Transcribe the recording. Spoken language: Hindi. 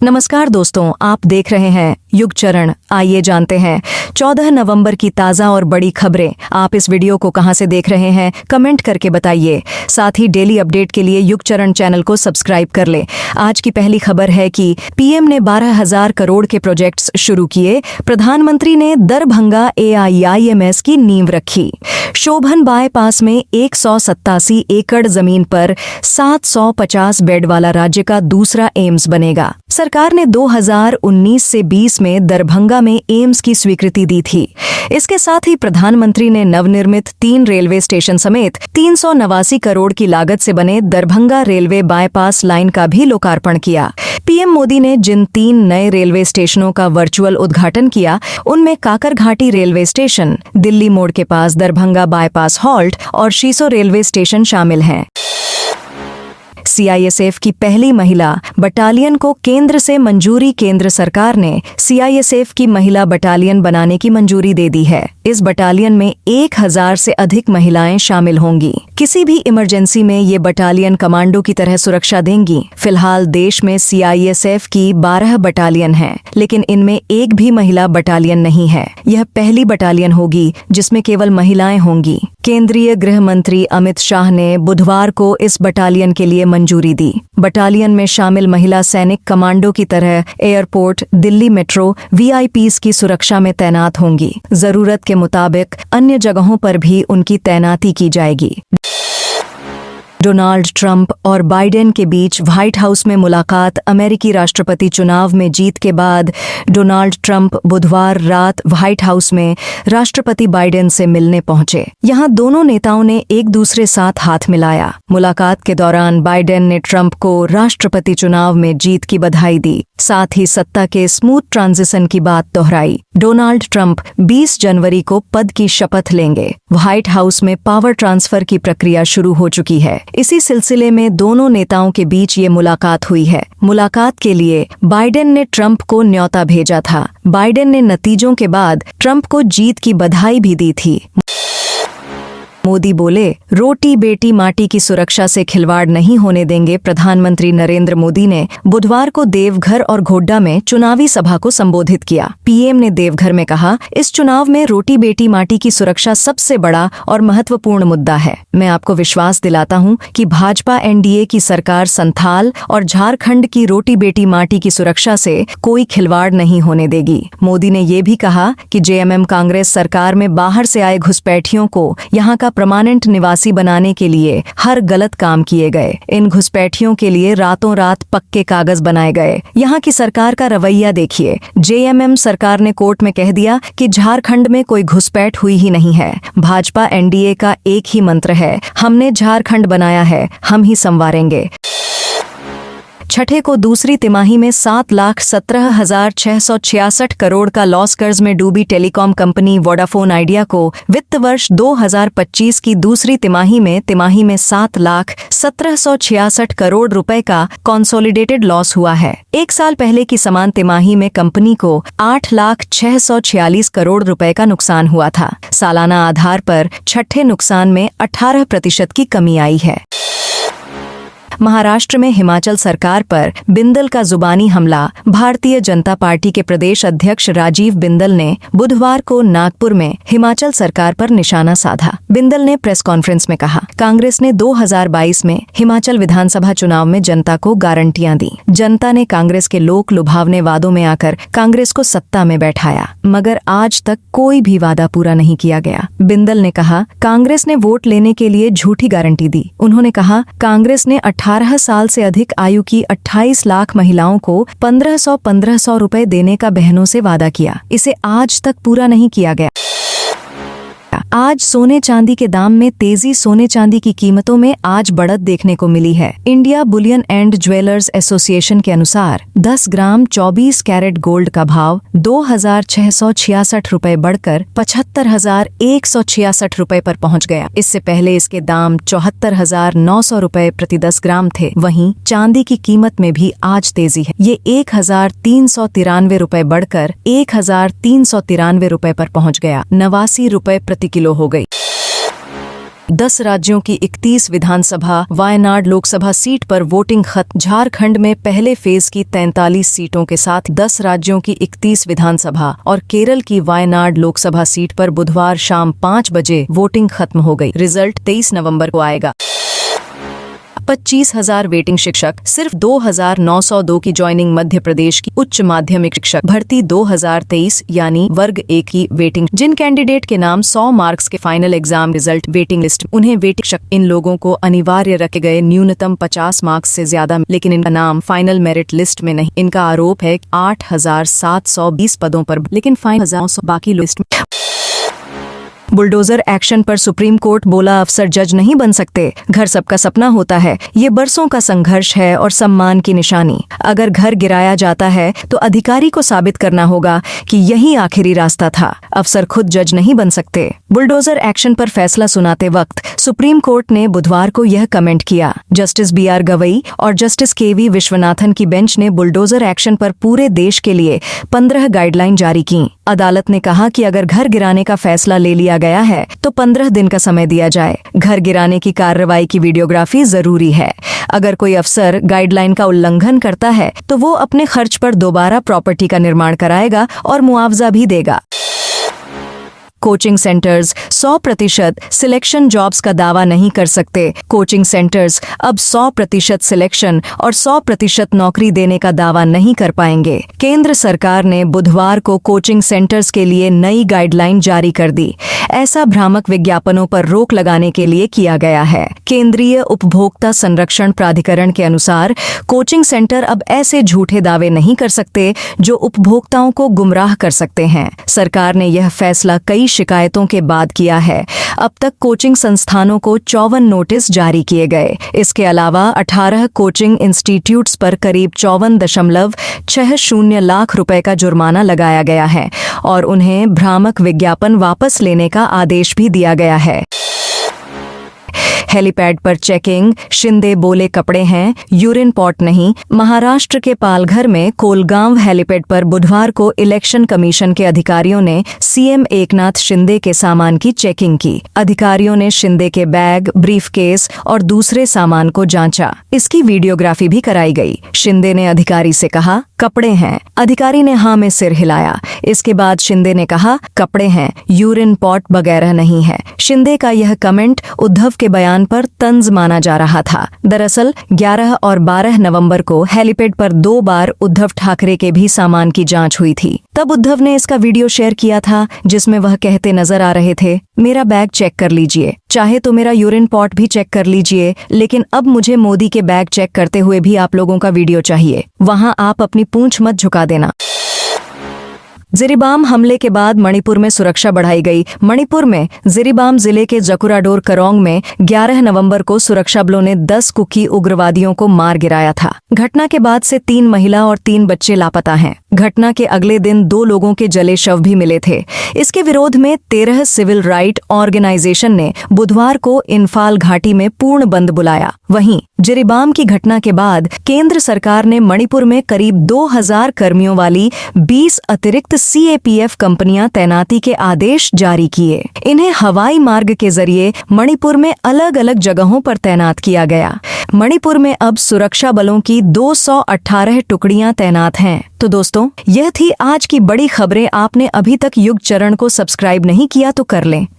नमस्कार दोस्तों, आप देख रहे हैं युग चरण। आइए जानते हैं 14 नवंबर की ताज़ा और बड़ी खबरें। आप इस वीडियो को कहां से देख रहे हैं कमेंट करके बताइए। साथ ही डेली अपडेट के लिए युग चरण चैनल को सब्सक्राइब कर ले। आज की पहली खबर है कि पीएम ने 12,000 करोड़ के प्रोजेक्ट्स शुरू किए। प्रधानमंत्री ने दरभंगा AIIMS की नींव रखी। शोभन बाईपास में 187 एकड़ जमीन पर 750 बेड वाला राज्य का दूसरा एम्स बनेगा। सरकार ने 2019 से 20 में दरभंगा में एम्स की स्वीकृति दी थी। इसके साथ ही प्रधानमंत्री ने नवनिर्मित 3 रेलवे स्टेशन समेत 389 करोड़ की लागत से बने दरभंगा रेलवे बाईपास लाइन का भी लोकार्पण किया। पीएम मोदी ने जिन 3 नए रेलवे स्टेशनों का वर्चुअल उद्घाटन किया, उनमें काकरघाटी रेलवे स्टेशन, दिल्ली मोड़ के पास दरभंगा बाईपास हॉल्ट और शीसो रेलवे स्टेशन शामिल हैं। CISF की पहली महिला बटालियन को केंद्र से मंजूरी। केंद्र सरकार ने CISF की महिला बटालियन बनाने की मंजूरी दे दी है। इस बटालियन में 1000 से अधिक महिलाएं शामिल होंगी। किसी भी इमरजेंसी में ये बटालियन कमांडो की तरह सुरक्षा देंगी। फिलहाल देश में CISF की 12 बटालियन हैं, लेकिन इनमें एक भी महिला बटालियन नहीं है। यह पहली बटालियन होगी जिसमें केवल महिलाएं होंगी। केंद्रीय गृह मंत्री अमित शाह ने बुधवार को इस बटालियन के लिए मंजूरी दी। बटालियन में शामिल महिला सैनिक कमांडो की तरह एयरपोर्ट, दिल्ली मेट्रो, VIPs की सुरक्षा में तैनात होंगी। जरूरत के मुताबिक अन्य जगहों पर भी उनकी तैनाती की जाएगी। डोनाल्ड ट्रंप और बाइडेन के बीच व्हाइट हाउस में मुलाकात। अमेरिकी राष्ट्रपति चुनाव में जीत के बाद डोनाल्ड ट्रंप बुधवार रात व्हाइट हाउस में राष्ट्रपति बाइडेन से मिलने पहुंचे। यहां दोनों नेताओं ने एक दूसरे साथ हाथ मिलाया। मुलाकात के दौरान बाइडेन ने ट्रंप को राष्ट्रपति चुनाव में जीत की बधाई दी, साथ ही सत्ता के स्मूथ ट्रांजिशन की बात दोहराई। डोनाल्ड ट्रंप 20 जनवरी को पद की शपथ लेंगे। व्हाइट हाउस में पावर ट्रांसफर की प्रक्रिया शुरू हो चुकी है। इसी सिलसिले में दोनों नेताओं के बीच ये मुलाकात हुई है। मुलाकात के लिए बाइडेन ने ट्रंप को न्योता भेजा था। बाइडेन ने नतीजों के बाद ट्रंप को जीत की बधाई भी दी थी। मोदी बोले, रोटी बेटी माटी की सुरक्षा से खिलवाड़ नहीं होने देंगे। प्रधानमंत्री नरेंद्र मोदी ने बुधवार को देवघर और घोड्डा में चुनावी सभा को संबोधित किया। पीएम ने देवघर में कहा, इस चुनाव में रोटी बेटी माटी की सुरक्षा सबसे बड़ा और महत्वपूर्ण मुद्दा है। मैं आपको विश्वास दिलाता हूं कि भाजपा NDA की सरकार संथाल और झारखंड की रोटी बेटी माटी की सुरक्षा से कोई खिलवाड़ नहीं होने देगी। मोदी ने ये भी कहा कि JMM कांग्रेस सरकार में बाहर से आए घुसपैठियों को यहाँ का परमानेंट निवासी बनाने के लिए हर गलत काम किए गए। इन घुसपैठियों के लिए रातों रात पक्के कागज बनाए गए। यहाँ की सरकार का रवैया देखिए। JMM सरकार ने कोर्ट में कह दिया कि झारखंड में कोई घुसपैठ हुई ही नहीं है। भाजपा NDA का एक ही मंत्र है, हमने झारखंड बनाया है, हम ही संवारेंगे। छठे को दूसरी तिमाही में 7,17,666 करोड़ का लॉस कर्ज में डूबी टेलीकॉम कंपनी वोडाफोन आइडिया को वित्त वर्ष 2025 की दूसरी तिमाही में 7,17,666 करोड़ रुपए का कंसोलिडेटेड लॉस हुआ है। एक साल पहले की समान तिमाही में कंपनी को 8,06,46 करोड़ रुपए का नुकसान हुआ था। सालाना आधार पर छठे नुकसान में 18% की कमी आई है। महाराष्ट्र में हिमाचल सरकार पर बिंदल का जुबानी हमला। भारतीय जनता पार्टी के प्रदेश अध्यक्ष राजीव बिंदल ने बुधवार को नागपुर में हिमाचल सरकार पर निशाना साधा। बिंदल ने प्रेस कॉन्फ्रेंस में कहा, कांग्रेस ने 2022 में हिमाचल विधानसभा चुनाव में जनता को गारंटियां दी। जनता ने कांग्रेस के लोक लुभावने वादों में आकर कांग्रेस को सत्ता में बैठाया, मगर आज तक कोई भी वादा पूरा नहीं किया गया। बिंदल ने कहा, कांग्रेस ने वोट लेने के लिए झूठी गारंटी दी। उन्होंने कहा, कांग्रेस ने 18 साल से अधिक आयु की 28 लाख महिलाओं को 1500 रुपए देने का बहनों से वादा किया। इसे आज तक पूरा नहीं किया गया। आज सोने चांदी के दाम में तेजी। सोने चांदी की कीमतों में आज बढ़त देखने को मिली है। India Boolean and jewellers association के अनुसार 10 ग्राम 24 कैरेट गोल्ड का भाव 2,666 रुपए बढ़कर 75,166 रुपए पर पहुंच गया। इससे पहले इसके दाम 74,900 रुपए प्रति 10 ग्राम थे। वहीं चांदी की कीमत में भी आज तेजी है। ये 1,393 रुपए बढ़कर 1,393 रुपए पर पहुंच गया। 89 रुपए प्रति किलो हो गई। 10 राज्यों की 31 विधानसभा, वायनाड लोकसभा सीट पर वोटिंग खत्म। झारखंड में पहले फेज की 43 सीटों के साथ 10 राज्यों की 31 विधानसभा और केरल की वायनाड लोकसभा सीट पर बुधवार शाम 5 बजे वोटिंग खत्म हो गई। रिजल्ट 23 नवंबर को आएगा। 25,000 वेटिंग शिक्षक, सिर्फ 2,902 की ज्वाइनिंग। मध्य प्रदेश की उच्च माध्यमिक शिक्षक भर्ती 2023 यानी वर्ग 1 की वेटिंग। जिन कैंडिडेट के नाम 100 मार्क्स के final exam result waiting list, उन्हें वेटिंग शिक्षक। इन लोगों को अनिवार्य रखे गए न्यूनतम 50 मार्क्स से ज्यादा, लेकिन इनका नाम फाइनल मेरिट लिस्ट में नहीं। इनका आरोप है 8,720 पदों पर, लेकिन फाइनल 1,900 बाकी लिस्ट में। बुलडोजर एक्शन पर सुप्रीम कोर्ट बोला, अफसर जज नहीं बन सकते, घर सबका सपना होता है। ये बरसों का संघर्ष है और सम्मान की निशानी। अगर घर गिराया जाता है तो अधिकारी को साबित करना होगा कि यही आखिरी रास्ता था। अफसर खुद जज नहीं बन सकते। बुलडोजर एक्शन पर फैसला सुनाते वक्त सुप्रीम कोर्ट ने बुधवार को यह कमेंट किया। जस्टिस BR गवई और जस्टिस KV विश्वनाथन की बेंच ने बुलडोजर एक्शन पर पूरे देश के लिए 15 गाइडलाइन जारी की। अदालत ने कहा कि अगर घर गिराने का फैसला ले लिया गया है तो 15 दिन का समय दिया जाए। घर गिराने की कार्रवाई की वीडियोग्राफी जरूरी है। अगर कोई अफसर गाइडलाइन का उल्लंघन करता है तो वो अपने खर्च पर दोबारा प्रॉपर्टी का निर्माण कराएगा और मुआवजा भी देगा। कोचिंग सेंटर्स 100% सिलेक्शन जॉब्स का दावा नहीं कर सकते। कोचिंग सेंटर्स अब 100% सिलेक्शन और 100% नौकरी देने का दावा नहीं कर पाएंगे। केंद्र सरकार ने बुधवार को कोचिंग सेंटर्स के लिए नई गाइडलाइन जारी कर दी। ऐसा भ्रामक विज्ञापनों पर रोक लगाने के लिए किया गया है। केंद्रीय उपभोक्ता संरक्षण प्राधिकरण के अनुसार कोचिंग सेंटर अब ऐसे झूठे दावे नहीं कर सकते जो उपभोक्ताओं को गुमराह कर सकते हैं। सरकार ने यह फैसला कई शिकायतों के बाद किया है। अब तक कोचिंग संस्थानों को 54 नोटिस जारी किए गए। इसके अलावा 18 कोचिंग इंस्टीट्यूट्स पर करीब 54.60 लाख रुपए का जुर्माना लगाया गया है और उन्हें भ्रामक विज्ञापन वापस लेने का आदेश भी दिया गया है। हेलीपैड पर चेकिंग, शिंदे बोले कपड़े हैं, यूरिन पॉट नहीं। महाराष्ट्र के पालघर में कोलगांव हेलीपैड पर बुधवार को इलेक्शन कमीशन के अधिकारियों ने CM एकनाथ शिंदे के सामान की चेकिंग की। अधिकारियों ने शिंदे के बैग, ब्रीफकेस और दूसरे सामान को जांचा। इसकी वीडियोग्राफी भी कराई गई। शिंदे ने अधिकारी से कहा, कपड़े हैं। अधिकारी ने हाँ में सिर हिलाया। इसके बाद शिंदे ने कहा, कपड़े हैं, यूरिन पॉट वगैरह नहीं है। शिंदे का यह कमेंट उद्धव के बयान पर तंज माना जा रहा था। दरअसल 11 और 12 नवंबर को हेलीपैड पर 2 बार उद्धव ठाकरे के भी सामान की जांच हुई थी। तब उद्धव ने इसका वीडियो शेयर किया था जिसमें वह कहते नजर आ रहे थे, मेरा बैग चेक कर लीजिए, चाहे तो मेरा यूरिन पॉट भी चेक कर लीजिए, लेकिन अब मुझे मोदी के बैग चेक करते हुए भी आप लोगों का वीडियो चाहिए। वहां आप अपनी पूंछ मत झुका देना। जिरीबाम हमले के बाद मणिपुर में सुरक्षा बढ़ाई गई। मणिपुर में जिरीबाम जिले के जकुराडोर करोंग में 11 नवंबर को सुरक्षा बलों ने 10 कुकी उग्रवादियों को मार गिराया था। घटना के बाद से 3 महिला और 3 बच्चे लापता हैं। घटना के अगले दिन 2 लोगों के जले शव भी मिले थे। इसके विरोध में 13 सिविल राइट ऑर्गेनाइजेशन ने बुधवार को इंफाल घाटी में पूर्ण बंद बुलाया। वहीं जिरीबाम की घटना के बाद केंद्र सरकार ने मणिपुर में करीब 2000 कर्मियों वाली 20 अतिरिक्त CAPF कंपनियां तैनाती के आदेश जारी किए। इन्हें हवाई मार्ग के जरिए मणिपुर में अलग अलग जगहों पर तैनात किया गया। मणिपुर में अब सुरक्षा बलों की 218 टुकड़ियां तैनात हैं। तो दोस्तों, यह थी आज की बड़ी खबरें। आपने अभी तक युग चरण को सब्सक्राइब नहीं किया तो कर लें।